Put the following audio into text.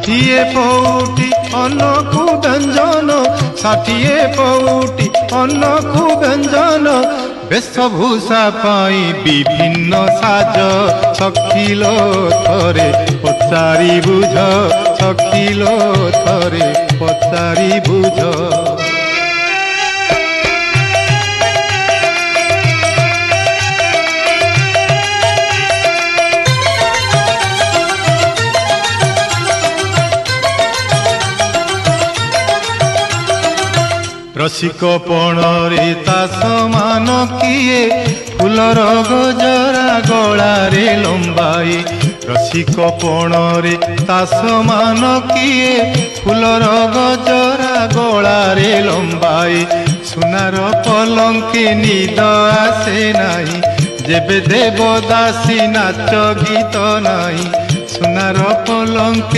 ষাঠিয়ে পৌটি অন্নকু ব্যঞ্জন, ষাঠিয়ে পৌটি অন্নকু ব্যঞ্জন, বেশভূষা পাই বিভিন্ন সাজ। চখিল থরে পচারি বুঝ, চখিল থরে পচারি বুঝ। रसिक पणरे ता समान किए, फूलर गजरा गलारे लंबाई। रसिक पणरे ता समान किए, फूलर गजरा गलारे लंबाई। सुनार पलंके निद आसे नाही, जेबे देवदासी नाच गीत नाही। सुनार पलंके